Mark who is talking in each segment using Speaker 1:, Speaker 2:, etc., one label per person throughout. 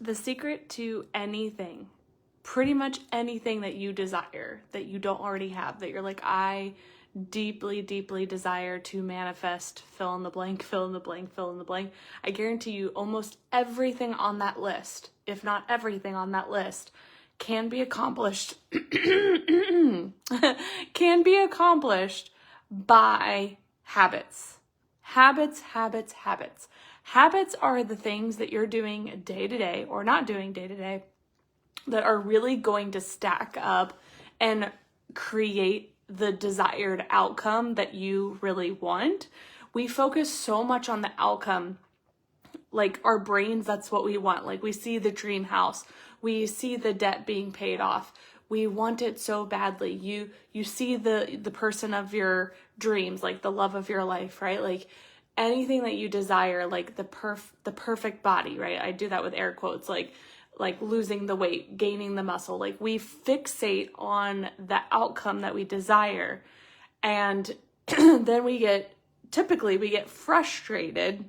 Speaker 1: The secret to anything, pretty much anything that you desire, that you don't already have, that you're like, I deeply, deeply desire to manifest, fill in the blank, fill in the blank, fill in the blank. I guarantee you almost everything on that list, if not everything on that list, can be accomplished, can be accomplished by habits. Habits, habits, habits. Habits are the things that you're doing day to day or not doing day to day that are really going to stack up and create the desired outcome that you really want. We focus so much on the outcome, like our brains, that's what we want. Like we see the dream house, we see the debt being paid off. We want it so badly. You see the person of your dreams, like the love of your life, right? Like anything that you desire, like the perfect body, right? I do that with air quotes, like losing the weight, gaining the muscle. Like we fixate on the outcome that we desire. And then typically we get frustrated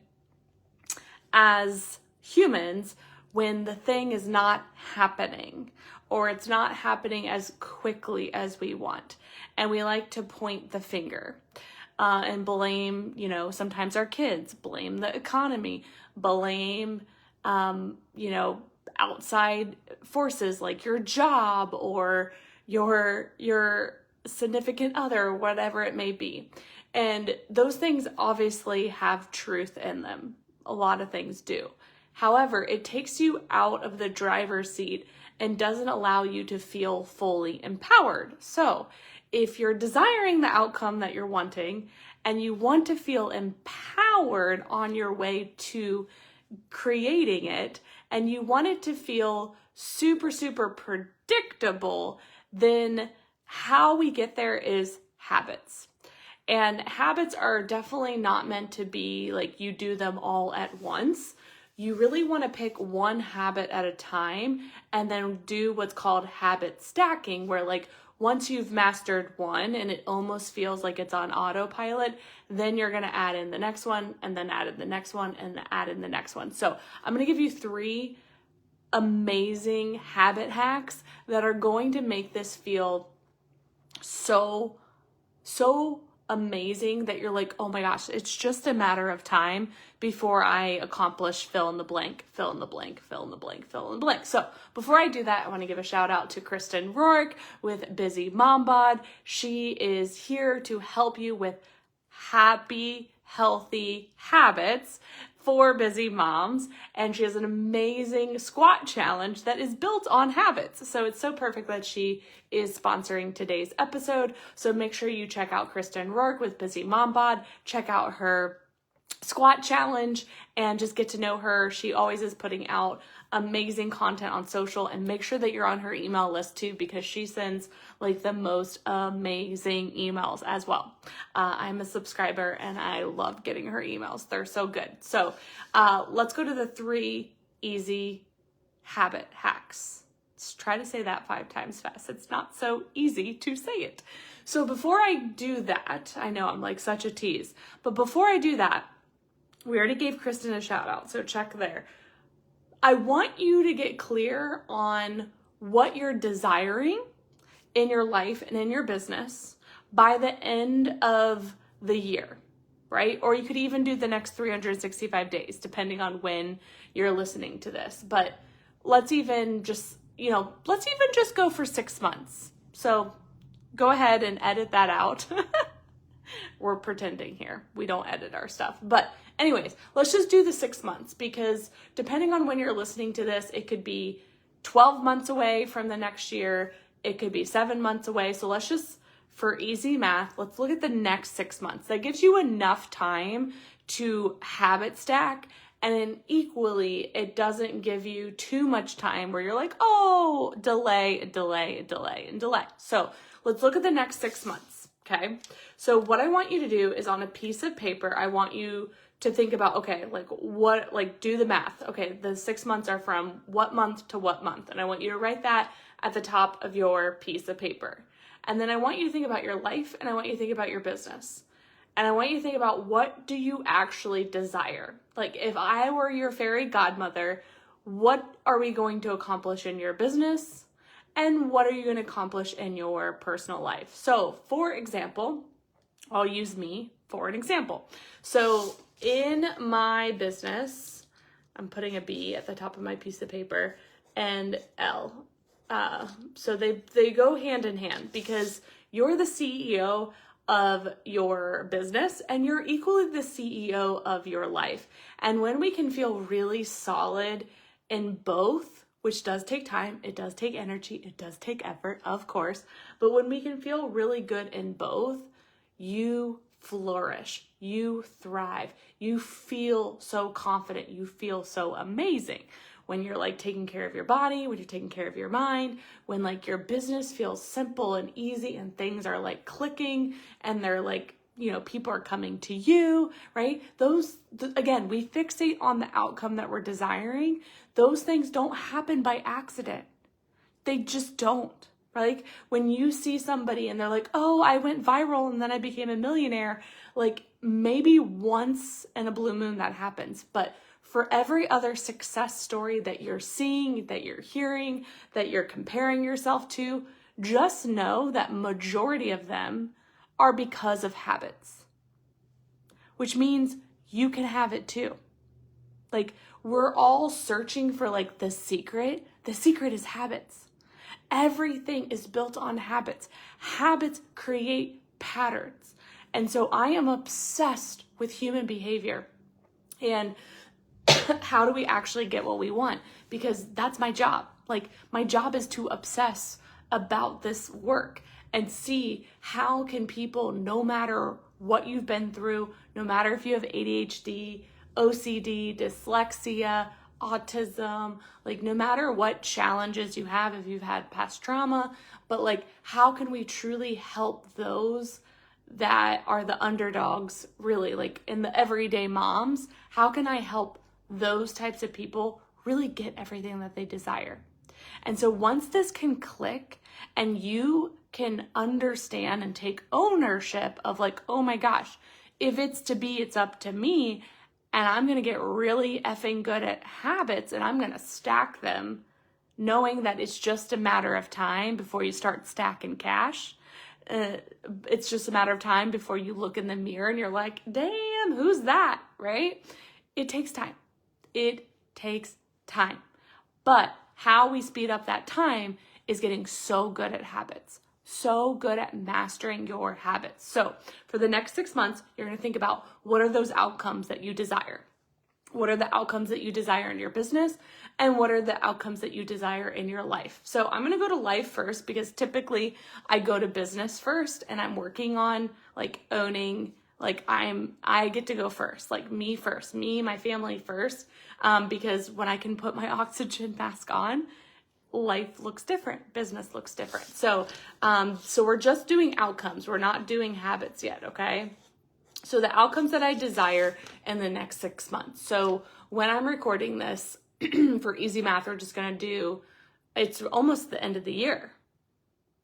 Speaker 1: as humans when the thing is not happening or it's not happening as quickly as we want. And we like to point the finger and blame, sometimes our kids, blame the economy, blame, outside forces like your job or your significant other, whatever it may be. And those things obviously have truth in them. A lot of things do. However, it takes you out of the driver's seat and doesn't allow you to feel fully empowered. So if you're desiring the outcome that you're wanting and you want to feel empowered on your way to creating it, and you want it to feel super, super predictable, then how we get there is habits. And habits are definitely not meant to be like you do them all at once. You really want to pick one habit at a time and then do what's called habit stacking, where like once you've mastered one and it almost feels like it's on autopilot, then you're going to add in the next one and then add in the next one and add in the next one. So I'm going to give you 3 amazing habit hacks that are going to make this feel so amazing that you're like, oh my gosh, it's just a matter of time before I accomplish fill in the blank, fill in the blank, fill in the blank, fill in the blank. So before I do that, I want to give a shout out to Kristen Rourke with Busy Mom Bod. She is here to help you with happy, healthy habits for busy moms, and she has an amazing squat challenge that is built on habits. So it's so perfect that she is sponsoring today's episode. So make sure you check out Kristen Rourke with Busy Mom Bod, check out her squat challenge, and just get to know her. She always is putting out amazing content on social, and make sure that you're on her email list too, because she sends like the most amazing emails as well. I'm a subscriber and I love getting her emails. They're so good. So let's go to the 3 easy habit hacks. Let's try to say that 5 times fast. It's not so easy to say it. So before I do that, I know I'm like such a tease, but before I do that, we already gave Kristen a shout out, so check there. I want you to get clear on what you're desiring in your life and in your business by the end of the year, right? Or you could even do the next 365 days, depending on when you're listening to this. But let's even just go for 6 months. So go ahead and edit that out. We're pretending here. We don't edit our stuff. But anyways, let's just do the 6 months, because depending on when you're listening to this, it could be 12 months away from the next year. It could be 7 months away. So let's just, for easy math, let's look at the next 6 months. That gives you enough time to habit stack. And then equally, it doesn't give you too much time where you're like, oh, delay. So let's look at the next 6 months. Okay. So what I want you to do is on a piece of paper, I want you to think about, okay, do the math. Okay. The 6 months are from what month to what month. And I want you to write that at the top of your piece of paper. And then I want you to think about your life, and I want you to think about your business. And I want you to think about, what do you actually desire? Like if I were your fairy godmother, what are we going to accomplish in your business? And what are you going to accomplish in your personal life? So for example, I'll use me for an example. So in my business, I'm putting a B at the top of my piece of paper and L. So they go hand in hand because you're the CEO of your business and you're equally the CEO of your life. And when we can feel really solid in both, which does take time, it does take energy, it does take effort, of course, but when we can feel really good in both, you flourish, you thrive, you feel so confident, you feel so amazing. When you're like taking care of your body, when you're taking care of your mind, when like your business feels simple and easy and things are like clicking and they're like, you know, people are coming to you, right? Again, we fixate on the outcome that we're desiring. Those things don't happen by accident. They just don't. Like when you see somebody and they're like, oh, I went viral and then I became a millionaire, like maybe once in a blue moon that happens. But for every other success story that you're seeing, that you're hearing, that you're comparing yourself to, just know that majority of them are because of habits, which means you can have it too. Like we're all searching for like the secret. The secret is habits. Everything is built on habits. Habits create patterns. And so I am obsessed with human behavior and how do we actually get what we want? Because that's my job. Like my job is to obsess about this work and see how can people, no matter what you've been through, no matter if you have ADHD, OCD, dyslexia, autism, like no matter what challenges you have, if you've had past trauma, but like how can we truly help those that are the underdogs, really like in the everyday moms? How can I help those types of people really get everything that they desire? And so once this can click and you can understand and take ownership of like, oh my gosh, if it's to be, it's up to me. And I'm going to get really effing good at habits and I'm going to stack them, knowing that it's just a matter of time before you start stacking cash. It's just a matter of time before you look in the mirror and you're like, damn, who's that, right? It takes time. It takes time. But how we speed up that time is getting so good at habits, so good at mastering your habits. So for the next 6 months, you're going to think about what are those outcomes that you desire? What are the outcomes that you desire in your business? And what are the outcomes that you desire in your life? So I'm going to go to life first because typically I go to business first and I'm working on like owning, like I get to go first, like me first, me, my family first, because when I can put my oxygen mask on, life looks different, business looks different. So we're just doing outcomes. We're not doing habits yet, okay? So the outcomes that I desire in the next 6 months. So when I'm recording this, for easy math, we're just going to do, it's almost the end of the year.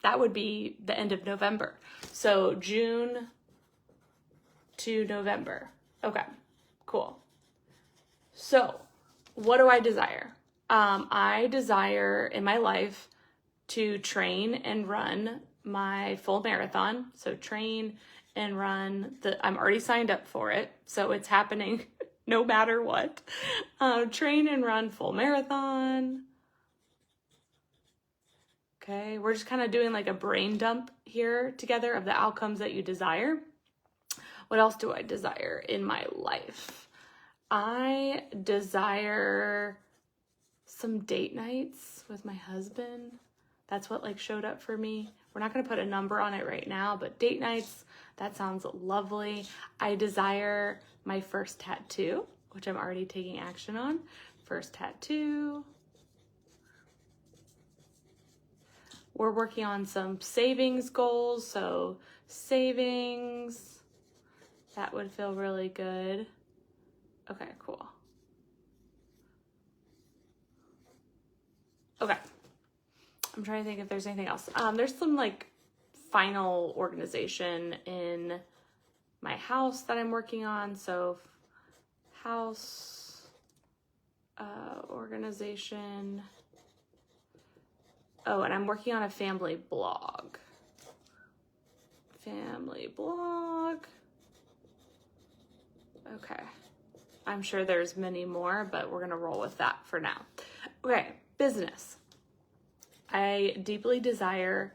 Speaker 1: That would be the end of November. So June to November. Okay, cool. So what do I desire? I desire in my life to train and run my full marathon. So train and run I'm already signed up for it. So it's happening no matter what. Train and run full marathon. Okay, we're just kind of doing like a brain dump here together of the outcomes that you desire. What else do I desire in my life? I desire some date nights with my husband. That's what like showed up for me. We're not going to put a number on it right now, but date nights, that sounds lovely. I desire my first tattoo, which I'm already taking action on. First tattoo. We're working on some savings goals. So savings, that would feel really good. Okay, cool. Okay. I'm trying to think if there's anything else. There's some like final organization in my house that I'm working on. So house, organization. Oh, and I'm working on a family blog. Family blog. Okay. I'm sure there's many more, but we're going to roll with that for now. Okay, business. I deeply desire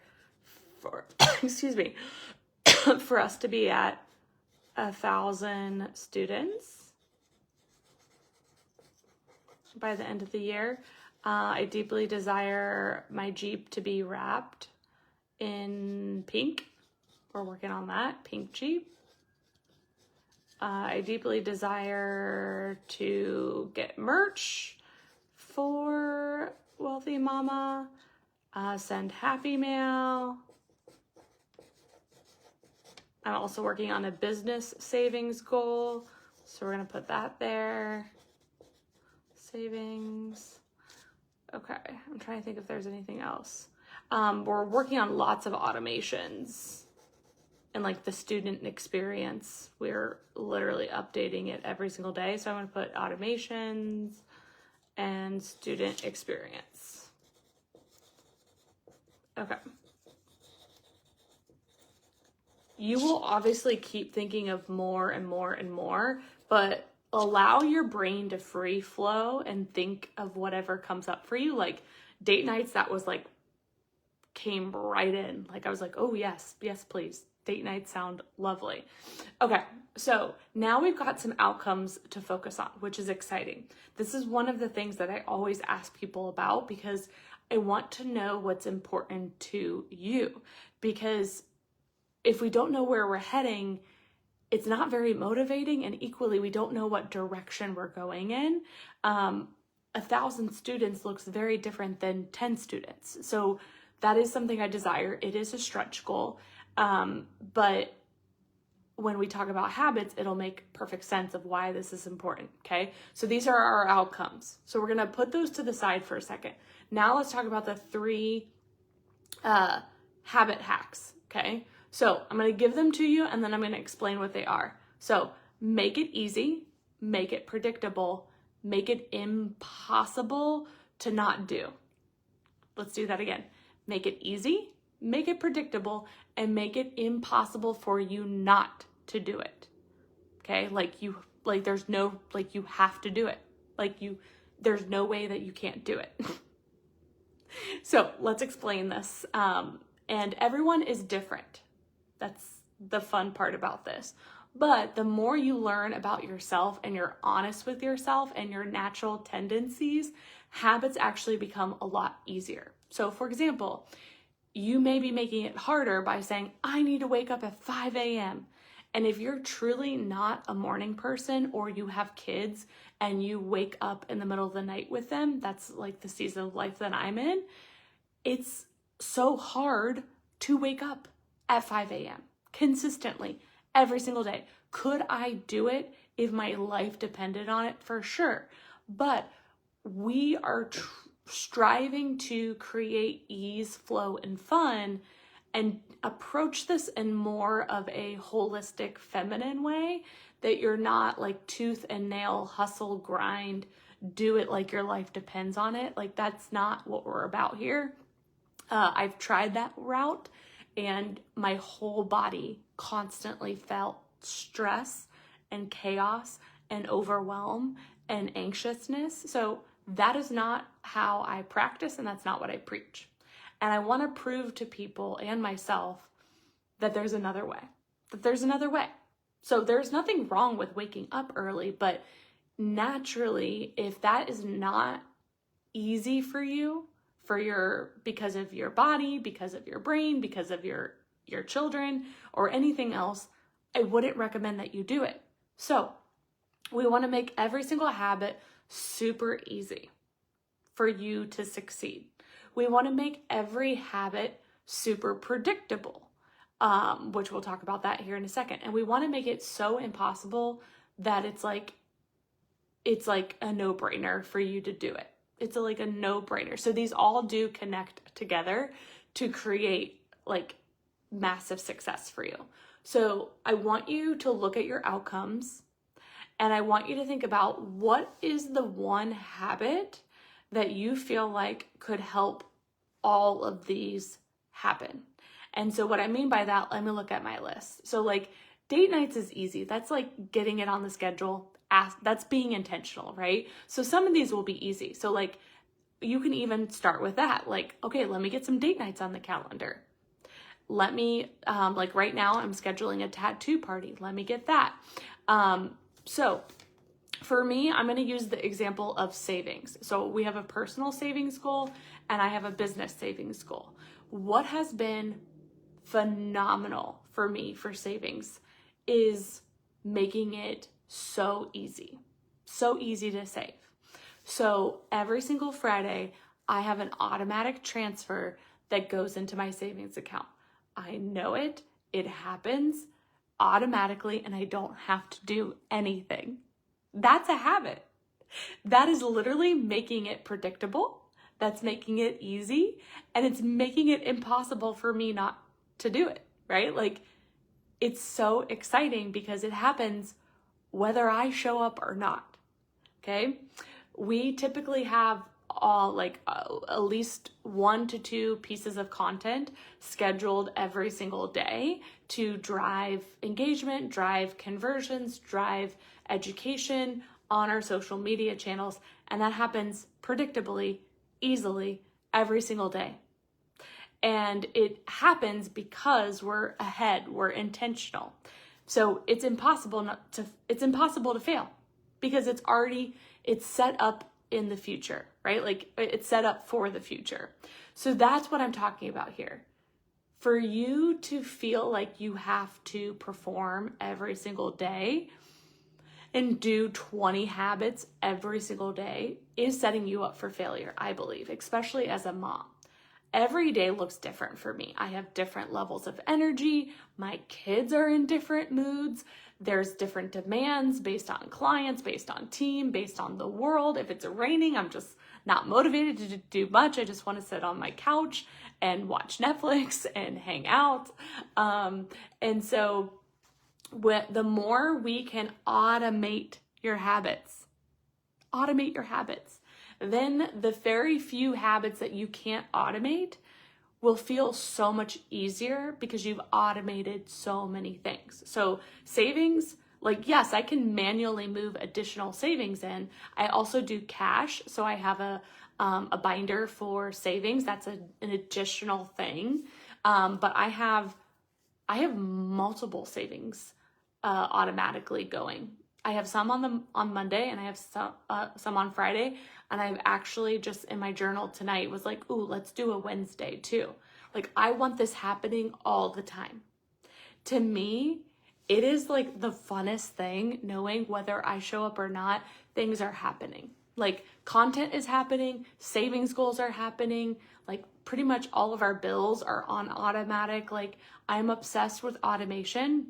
Speaker 1: for, excuse me, for us to be at 1,000 students by the end of the year. I deeply desire my Jeep to be wrapped in pink. We're working on that, pink Jeep. I deeply desire to get merch for Wealthy Mama, send happy mail. I'm also working on a business savings goal, so we're gonna put that there. Savings. Okay, I'm trying to think if there's anything else. We're working on lots of automations. And like the student experience, we're literally updating it every single day. So I'm going to put automations and student experience. Okay. You will obviously keep thinking of more and more and more, but allow your brain to free flow and think of whatever comes up for you. Like date nights, that was like, came right in. Like I was like, oh yes, yes, please. Date nights sound lovely. Okay, so now we've got some outcomes to focus on, which is exciting. This is one of the things that I always ask people about because I want to know what's important to you. Because if we don't know where we're heading, it's not very motivating, and equally, we don't know what direction we're going in. 1,000 students looks very different than 10 students. So that is something I desire. It is a stretch goal. But when we talk about habits, it'll make perfect sense of why this is important, okay? So these are our outcomes. So we're gonna put those to the side for a second. Now let's talk about the 3 habit hacks, okay? So I'm gonna give them to you and then I'm gonna explain what they are. So make it easy, make it predictable, make it impossible to not do. Let's do that again. Make it easy, make it predictable, and make it impossible for you not to do it. Okay? There's no, you have to do it. There's no way that you can't do it. So let's explain this. And everyone is different. That's the fun part about this. But the more you learn about yourself and you're honest with yourself and your natural tendencies, habits actually become a lot easier. So for example, you may be making it harder by saying, I need to wake up at 5 a.m. And if you're truly not a morning person or you have kids and you wake up in the middle of the night with them, that's like the season of life that I'm in, it's so hard to wake up at 5 a.m. consistently every single day. Could I do it if my life depended on it? For sure. But we are striving to create ease, flow, and fun and approach this in more of a holistic feminine way, that you're not like tooth and nail, hustle, grind, do it like your life depends on it. Like that's not what we're about here. I've tried that route and my whole body constantly felt stress and chaos and overwhelm and anxiousness. So that is not how I practice, and that's not what I preach. And I want to prove to people and myself that there's another way, So there's nothing wrong with waking up early, but naturally, if that is not easy for you, because of your body, because of your brain, because of your children, or anything else, I wouldn't recommend that you do it. So we want to make every single habit super easy for you to succeed. We want to make every habit super predictable, which we'll talk about that here in a second. And we want to make it so impossible that it's like a no-brainer for you to do it. It's like a no-brainer. So these all do connect together to create like massive success for you. So I want you to look at your outcomes And I want you to think about, what is the one habit that you feel like could help all of these happen? And so what I mean by that, let me look at my list. So like date nights is easy. That's like getting it on the schedule. That's being intentional, right? So some of these will be easy. So like you can even start with that. Like, okay, let me get some date nights on the calendar. Let me, like right now I'm scheduling a tattoo party. Let me get that. So for me, I'm going to use the example of savings. So we have a personal savings goal and I have a business savings goal. What has been phenomenal for me for savings is making it so easy to save. So every single Friday, I have an automatic transfer that goes into my savings account. I know it happens automatically, and I don't have to do anything. That's a habit. That is literally making it predictable. That's making it easy, and it's making it impossible for me not to do it, right? Like, it's so exciting because it happens whether I show up or not, okay? We typically have at least 1 to 2 pieces of content scheduled every single day to drive engagement, drive conversions, drive education on our social media channels. And that happens predictably, easily, every single day. And it happens because we're ahead, we're intentional. So it's impossible to fail because it's set up in the future, right? Like it's set up for the future. So that's what I'm talking about here. For you to feel like you have to perform every single day and do 20 habits every single day is setting you up for failure, I believe, especially as a mom. Every day looks different for me. I have different levels of energy. My kids are in different moods. There's different demands based on clients, based on team, based on the world. If it's raining, I'm just not motivated to do much. I just want to sit on my couch and watch Netflix and hang out. And so the more we can automate your habits, then the very few habits that you can't automate will feel so much easier because you've automated so many things. So savings, like, yes, I can manually move additional savings in. I also do cash. So I have a binder for savings. That's an additional thing. But I have multiple savings automatically going. I have some on Monday and I have some on Friday. And I've actually just in my journal tonight was like, ooh, let's do a Wednesday too. Like, I want this happening all the time. To me, it is like the funnest thing knowing whether I show up or not, things are happening. Like, content is happening, savings goals are happening, like pretty much all of our bills are on automatic. Like, I'm obsessed with automation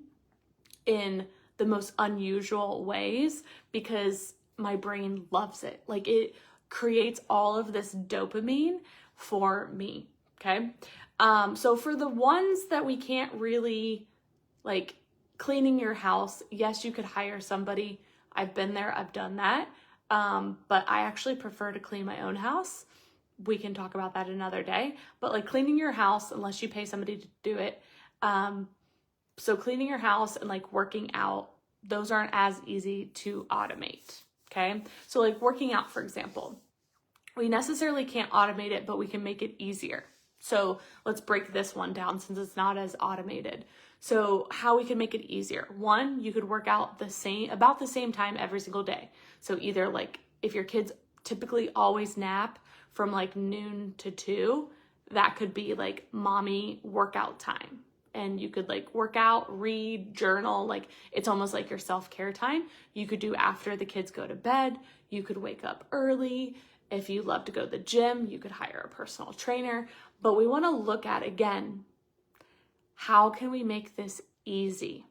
Speaker 1: in the most unusual ways because my brain loves it. Like, it creates all of this dopamine for me, okay? So for the ones that we can't really, like cleaning your house, yes, you could hire somebody. I've been there, I've done that. But I actually prefer to clean my own house. We can talk about that another day. But like cleaning your house, unless you pay somebody to do it. So cleaning your house and like working out, those aren't as easy to automate, okay? So like working out, for example, we necessarily can't automate it, but we can make it easier. So let's break this one down since it's not as automated. So how we can make it easier. One, you could work out about the same time every single day. So either like if your kids typically always nap from like noon to 2, that could be like mommy workout time. And you could like work out, read, journal, like it's almost like your self-care time. You could do after the kids go to bed. You could wake up early. If you love to go to the gym, you could hire a personal trainer. But we want to look at, again, how can we make this easy?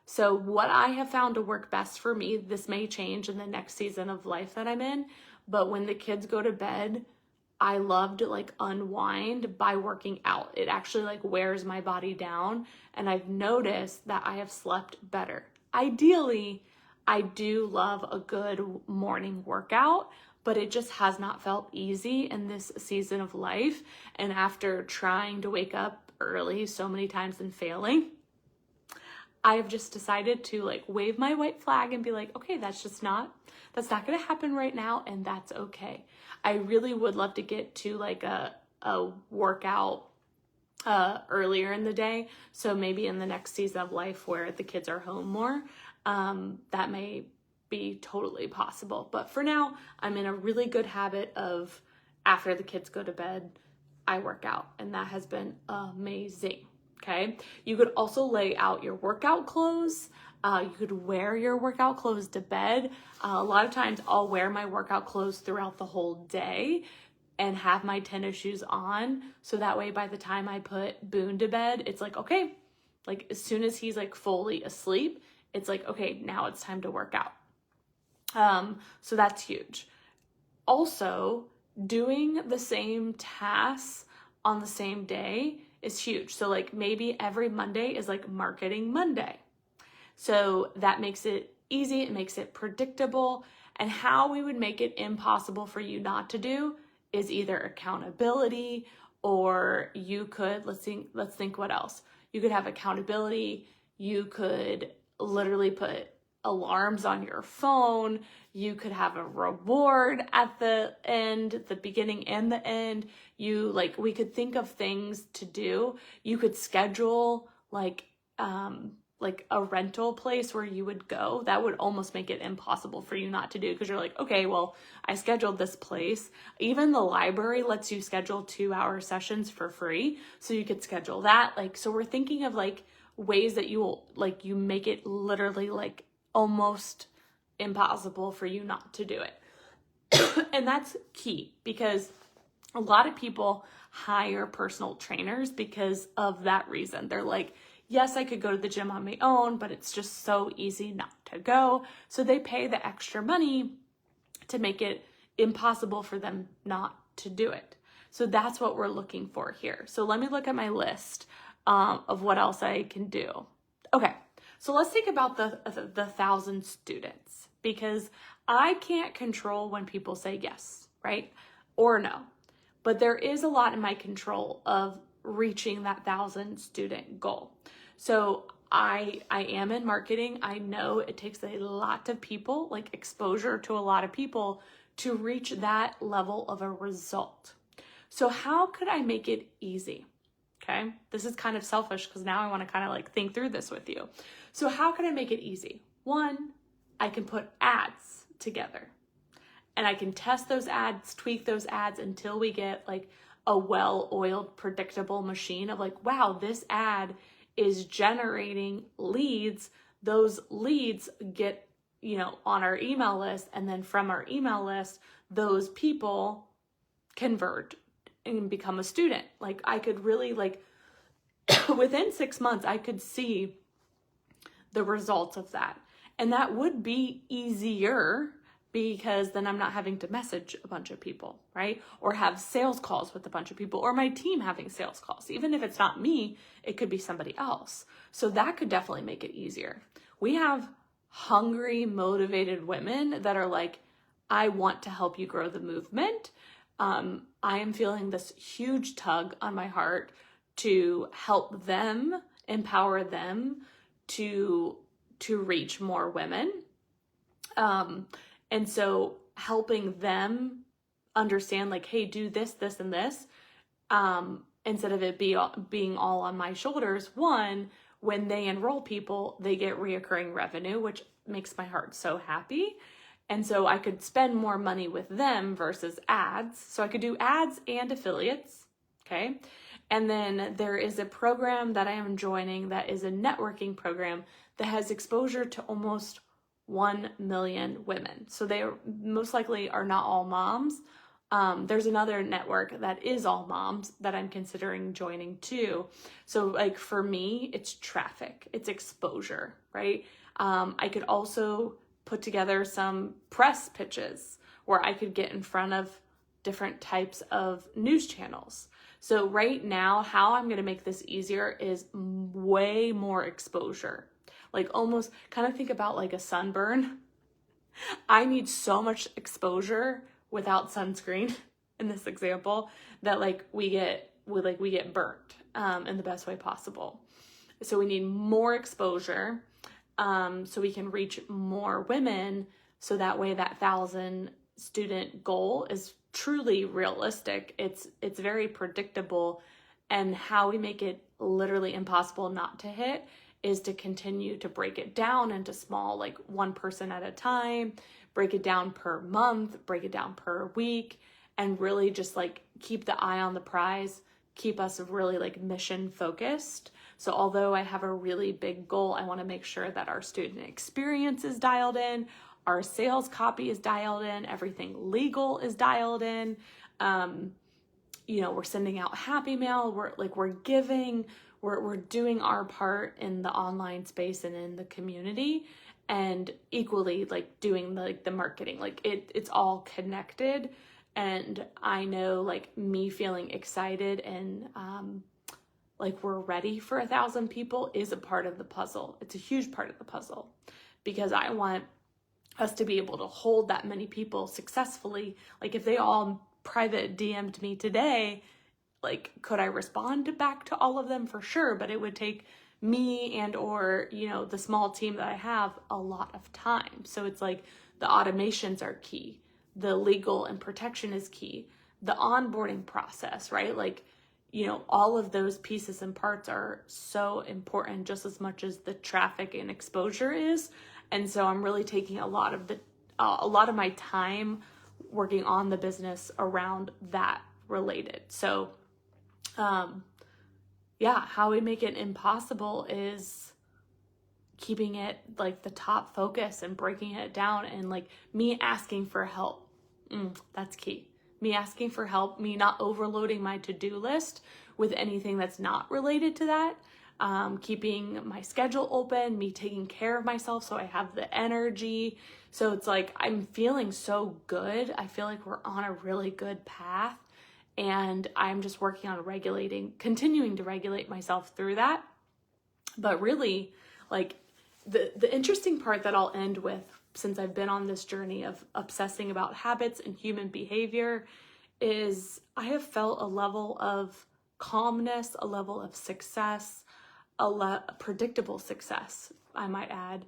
Speaker 1: So what I have found to work best for me, this may change in the next season of life that I'm in, but when the kids go to bed, I love to like unwind by working out. It actually like wears my body down, and I've noticed that I have slept better. Ideally, I do love a good morning workout, but it just has not felt easy in this season of life. And after trying to wake up early so many times and failing, I've just decided to like wave my white flag and be like, okay, that's not going to happen right now. And that's okay. I really would love to get to like a workout earlier in the day. So maybe in the next season of life where the kids are home more, that may be totally possible. But for now, I'm in a really good habit of after the kids go to bed, I work out, and that has been amazing. Okay. You could also lay out your workout clothes. You could wear your workout clothes to bed. A lot of times I'll wear my workout clothes throughout the whole day and have my tennis shoes on. So that way, by the time I put Boone to bed, it's like, okay, like as soon as he's like fully asleep, it's like, okay, now it's time to work out. So that's huge. Also, doing the same tasks on the same day is huge. So like maybe every Monday is like marketing Monday. So that makes it easy. It makes it predictable. And how we would make it impossible for you not to do is either accountability, or you could, let's think what else. You could have accountability. You could literally put alarms on your phone. You could have a reward at the end, the beginning and the end. We could think of things to do. You could schedule like a rental place where you would go. That would almost make it impossible for you not to do, because you're like, okay, well, I scheduled this place. Even the library lets you schedule 2-hour sessions for free. So you could schedule that. So we're thinking of like ways that you make it literally like almost impossible for you not to do it. And that's key, because a lot of people hire personal trainers because of that reason. They're like, yes, I could go to the gym on my own, but it's just so easy not to go. So they pay the extra money to make it impossible for them not to do it. So that's what we're looking for here. So let me look at my list of what else I can do. Okay, so let's think about the 1,000 students, because I can't control when people say yes, right? Or no. But there is a lot in my control of reaching that 1,000 student goal. So I am in marketing. I know it takes a lot of people, like exposure to a lot of people, to reach that level of a result. So how could I make it easy? Okay, this is kind of selfish because now I want to kind of like think through this with you. So how can I make it easy? One, I can put ads together, and I can test those ads, tweak those ads until we get like a well-oiled, predictable machine of like, wow, this ad is generating leads. Those leads get, on our email list, and then from our email list, those people convert and become a student. Like I could really within 6 months, I could see the results of that. And that would be easier, because then I'm not having to message a bunch of people, right? Or have sales calls with a bunch of people, or my team having sales calls. Even if it's not me, it could be somebody else. So that could definitely make it easier. We have hungry, motivated women that are like, I want to help you grow the movement. I am feeling this huge tug on my heart to help them, empower them to reach more women. And so helping them understand like, hey, do this, this, and this, instead of it being all on my shoulders. One, when they enroll people, they get reoccurring revenue, which makes my heart so happy. And so I could spend more money with them versus ads. So I could do ads and affiliates, okay? And then there is a program that I am joining that is a networking program that has exposure to almost 1 million women. So they most likely are not all moms. There's another network that is all moms that I'm considering joining too. So like for me, it's traffic, it's exposure, right? I could also put together some press pitches where I could get in front of different types of news channels. So right now, how I'm going to make this easier is way more exposure. Like almost kind of think about like a sunburn. I need so much exposure without sunscreen in this example that like we get burnt in the best way possible. So we need more exposure so we can reach more women, so that way that 1,000 student goal is truly realistic. It's very predictable, and how we make it literally impossible not to hit is to continue to break it down into small, like one person at a time, break it down per month, break it down per week, and really just like keep the eye on the prize, keep us really like mission focused. So although I have a really big goal, I want to make sure that our student experience is dialed in, our sales copy is dialed in, everything legal is dialed in. We're sending out happy mail, we're giving, we're doing our part in the online space and in the community, and equally like doing the marketing. Like it's all connected. And I know like me feeling excited and like we're ready for 1,000 people is a part of the puzzle. It's a huge part of the puzzle, because I want us to be able to hold that many people successfully. Like if they all private DM'd me today, like could I respond back to all of them? For sure, but it would take me and or the small team that I have a lot of time. So it's like the automations are key, the legal and protection is key, the onboarding process, right? Like all of those pieces and parts are so important, just as much as the traffic and exposure is. And so I'm really taking a lot of my time working on the business around that related. So how we make it impossible is keeping it like the top focus and breaking it down, and like me asking for help. That's key. Me asking for help, me not overloading my to-do list with anything that's not related to that. Keeping my schedule open, me taking care of myself so I have the energy. So it's like I'm feeling so good. I feel like we're on a really good path, and I'm just working on continuing to regulate myself through that. But really, like the interesting part that I'll end with, since I've been on this journey of obsessing about habits and human behavior, is I have felt a level of calmness, a level of success, a predictable success, I might add,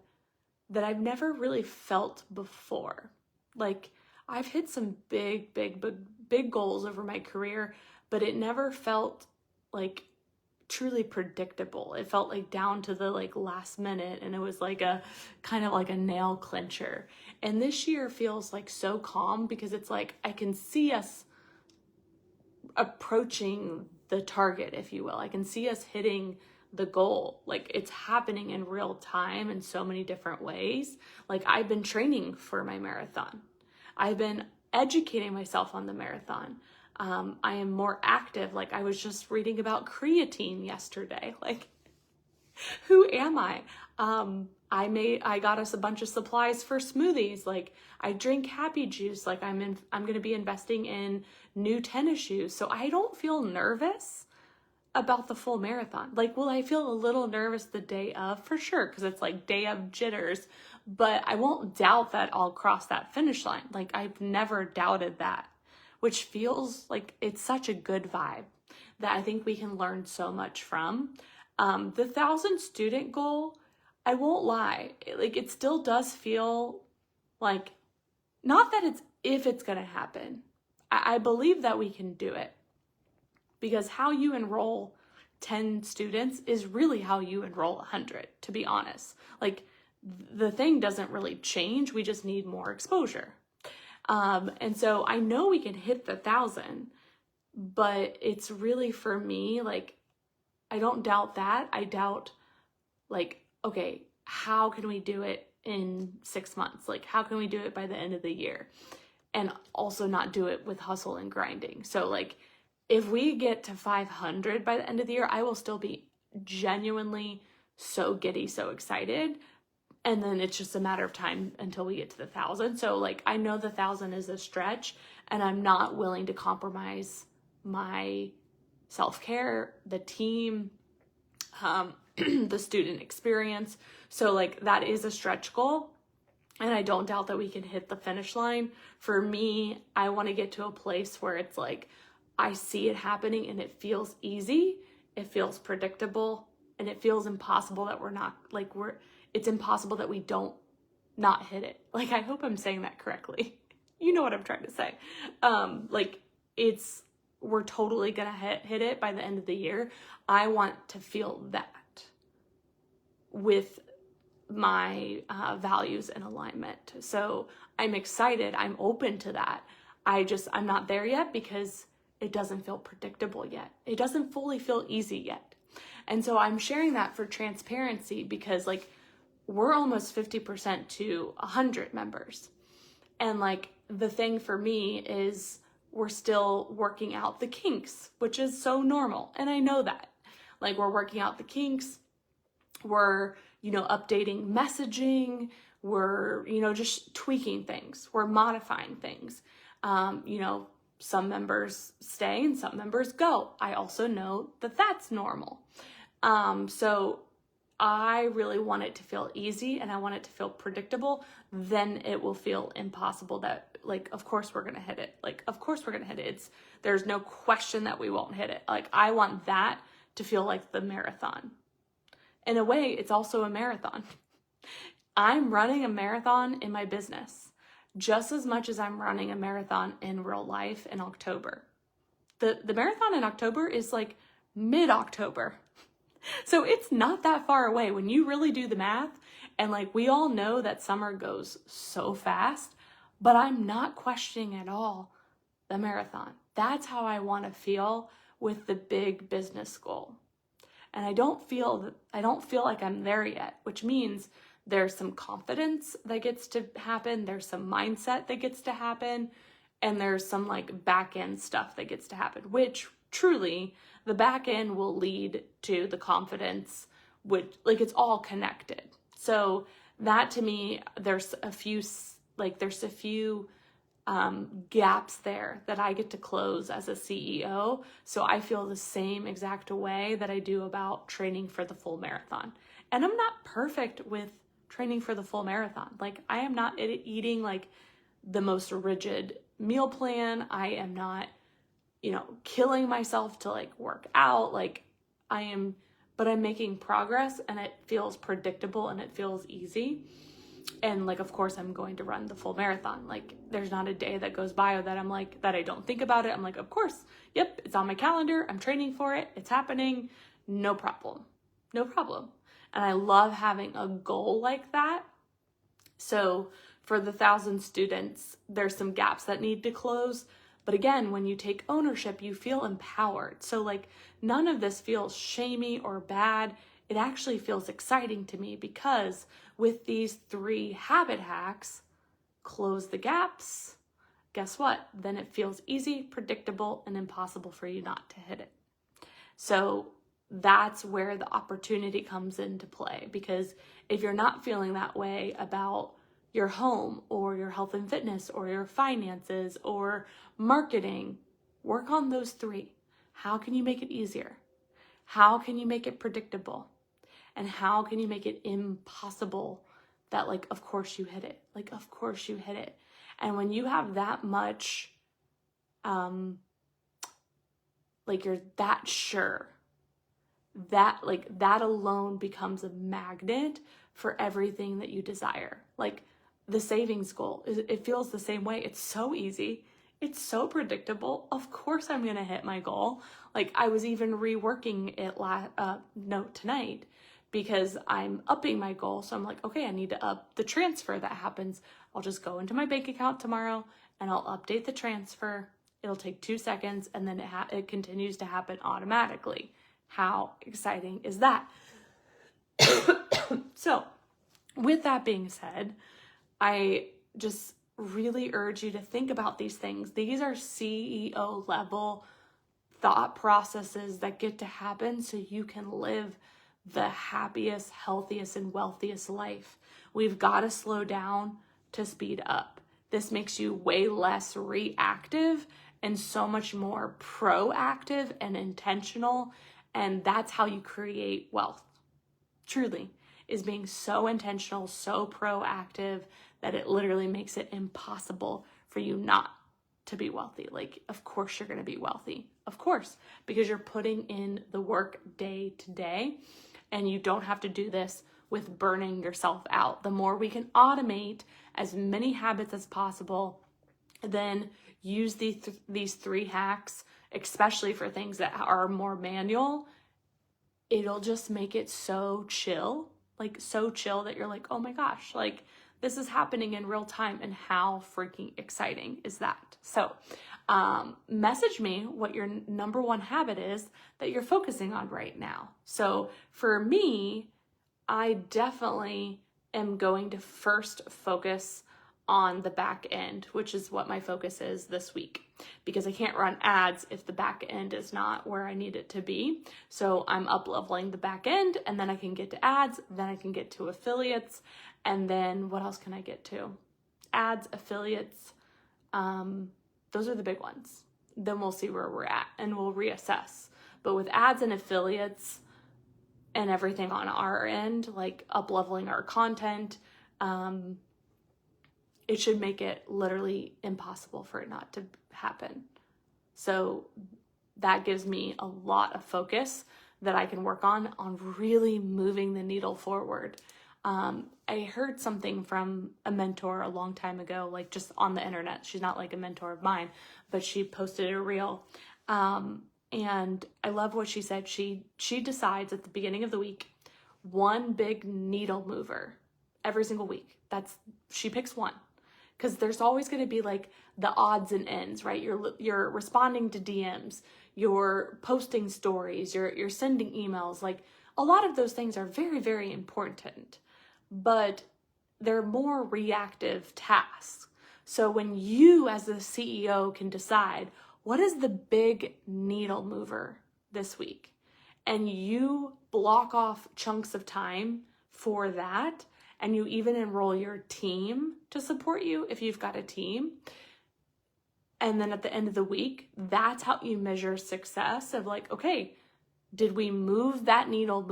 Speaker 1: that I've never really felt before. Like I've hit some big goals over my career, but it never felt like truly predictable. It felt like down to the like last minute, and it was like a kind of like a nail clincher. And this year feels like so calm, because it's like I can see us approaching the target, if you will. I can see us hitting the goal. Like it's happening in real time in so many different ways. Like I've been training for my marathon. I've been educating myself on the marathon. I am more active. Like I was just reading about creatine yesterday. Like who am I? I got us a bunch of supplies for smoothies. Like I drink happy juice. Like I'm going to be investing in new tennis shoes. So I don't feel nervous about the full marathon. Like, will I feel a little nervous the day of? For sure, because it's like day of jitters, but I won't doubt that I'll cross that finish line. Like I've never doubted that, which feels like it's such a good vibe that I think we can learn so much from. The 1,000 student goal, I won't lie, like it still does feel like, not that it's if it's gonna happen. I believe that we can do it, because how you enroll 10 students is really how you enroll 100, to be honest. Like the thing doesn't really change, we just need more exposure. And so I know we can hit the 1,000, but it's really, for me, like, I don't doubt that. I doubt, like, okay, how can we do it in 6 months? Like, how can we do it by the end of the year? And also not do it with hustle and grinding. So like, if we get to 500 by the end of the year, I will still be genuinely so giddy, so excited. And then it's just a matter of time until we get to the 1,000. So like, I know the 1,000 is a stretch, and I'm not willing to compromise my self-care, the team, the student experience. So like that is a stretch goal. And I don't doubt that we can hit the finish line. For me, I want to get to a place where it's like, I see it happening and it feels easy. It feels predictable, and it feels impossible that it's impossible that we don't not hit it. Like, I hope I'm saying that correctly. You know what I'm trying to say. We're totally going to hit it by the end of the year. I want to feel that with my values and alignment. So I'm excited. I'm open to that. I'm not there yet because it doesn't feel predictable yet. It doesn't fully feel easy yet. And so I'm sharing that for transparency because like we're almost 50% to 100 members. And like the thing for me is we're still working out the kinks, which is so normal. And I know that. Like we're working out the kinks. We're, updating messaging. We're, just tweaking things. We're modifying things. Some members stay and some members go. I also know that that's normal. So I really want it to feel easy and I want it to feel predictable. Then it will feel impossible that like, of course we're going to hit it. Like, of course we're going to hit it. There's no question that we won't hit it. Like, I want that to feel like the marathon. In a way, it's also a marathon. I'm running a marathon in my business just as much as I'm running a marathon in real life in October. The marathon in October is like mid-October. So it's not that far away when you really do the math. And like, we all know that summer goes so fast, but I'm not questioning at all the marathon. That's how I want to feel with the big business goal. And I don't feel like I'm there yet, which means there's some confidence that gets to happen. There's some mindset that gets to happen. And there's some like back end stuff that gets to happen, which truly the back end will lead to the confidence, which like it's all connected. So that to me, there's a few gaps there that I get to close as a CEO. So I feel the same exact way that I do about training for the full marathon. And I'm not perfect with training for the full marathon. Like, I am not eating like the most rigid meal plan. I am not, killing myself to like work out. Like but I'm making progress and it feels predictable and it feels easy. And like, of course, I'm going to run the full marathon. Like, there's not a day that goes by that I'm like, that I don't think about it. I'm like, of course, yep, it's on my calendar. I'm training for it. It's happening. No problem. No problem. And I love having a goal like that. So for the 1,000 students, there's some gaps that need to close. But again, when you take ownership, you feel empowered. So like, none of this feels shamey or bad. It actually feels exciting to me because with these 3 habit hacks, close the gaps, guess what? Then it feels easy, predictable, and impossible for you not to hit it. So that's where the opportunity comes into play, because if you're not feeling that way about your home or your health and fitness or your finances or marketing, work on those 3. How can you make it easier? How can you make it predictable? And how can you make it impossible that like, of course you hit it. Like, of course you hit it. And when you have that much, like you're that sure, that alone becomes a magnet for everything that you desire. Like the savings goal, it feels the same way. It's so easy. It's so predictable. Of course I'm going to hit my goal. Like I was even reworking it tonight because I'm upping my goal. So I'm like, okay, I need to up the transfer that happens. I'll just go into my bank account tomorrow and I'll update the transfer. It'll take 2 seconds and then it continues to happen automatically. How exciting is that? So with that being said, I just really urge you to think about these things. These are CEO level thought processes that get to happen so you can live the happiest, healthiest, and wealthiest life. We've got to slow down to speed up. This makes you way less reactive and so much more proactive and intentional. And that's how you create wealth. truly, is being so intentional, so proactive that it literally makes it impossible for you not to be wealthy. Like, of course you're going to be wealthy. Of course, because you're putting in the work day to day, and you don't have to do this with burning yourself out. The more we can automate as many habits as possible, then use these 3 hacks, especially for things that are more manual, it'll just make it so chill, like so chill that you're like, oh my gosh, like this is happening in real time, and how freaking exciting is that? So message me what your number 1 habit is that you're focusing on right now. So for me, I definitely am going to first focus on the back end, which is what my focus is this week, because I can't run ads if the back end is not where I need it to be. So I'm up leveling the back end, and then I can get to ads, then I can get to affiliates, and then what else can I get to? Ads, affiliates, those are the big ones. Then we'll see where we're at and we'll reassess. But with ads and affiliates and everything on our end, like up leveling our content, it should make it literally impossible for it not to happen. So that gives me a lot of focus that I can work on really moving the needle forward. I heard something from a mentor a long time ago, like just on the internet. She's not like a mentor of mine, but she posted a reel. And I love what she said. She decides at the beginning of the week, one big needle mover every single week. She picks one. Because there's always going to be like the odds and ends, right? You're responding to DMs, you're posting stories, you're sending emails. Like a lot of those things are very, very important, but they're more reactive tasks. So when you as the CEO can decide what is the big needle mover this week, and you block off chunks of time for that, and you even enroll your team to support you if you've got a team. And then at the end of the week, that's how you measure success of like, okay, did we move the needle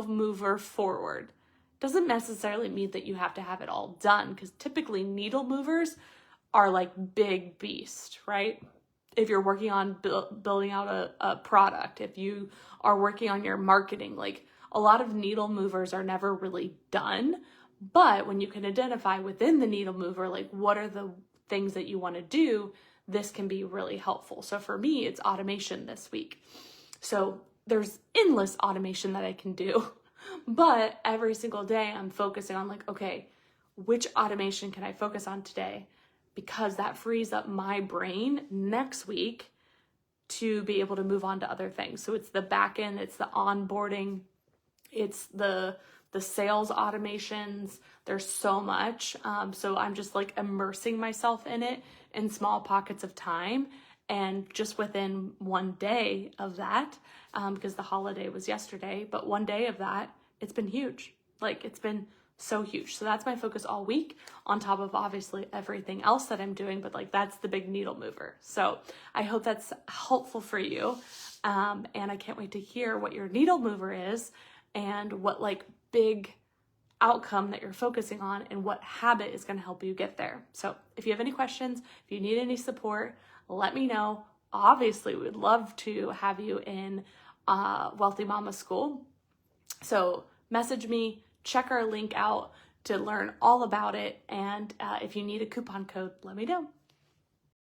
Speaker 1: mover forward? Doesn't necessarily mean that you have to have it all done, because typically needle movers are like big beast, right? If you're working on building out a product, if you are working on your marketing, like a lot of needle movers are never really done. But when you can identify within the needle mover, like what are the things that you want to do, this can be really helpful. So for me, it's automation this week. So there's endless automation that I can do, but every single day I'm focusing on like, okay, which automation can I focus on today? Because that frees up my brain next week to be able to move on to other things. So it's the back end, it's the onboarding, it's the sales automations. There's so much. So I'm just like immersing myself in it in small pockets of time. And just within one day of that, because the holiday was yesterday, but one day of that, it's been huge. Like it's been so huge. So that's my focus all week, on top of obviously everything else that I'm doing, but like that's the big needle mover. So I hope that's helpful for you. And I can't wait to hear what your needle mover is and what like big outcome that you're focusing on and what habit is going to help you get there. So if you have any questions, if you need any support, let me know. Obviously, we would love to have you in Wealthy Mama School. So message me, check our link out to learn all about it. And if you need a coupon code, let me know.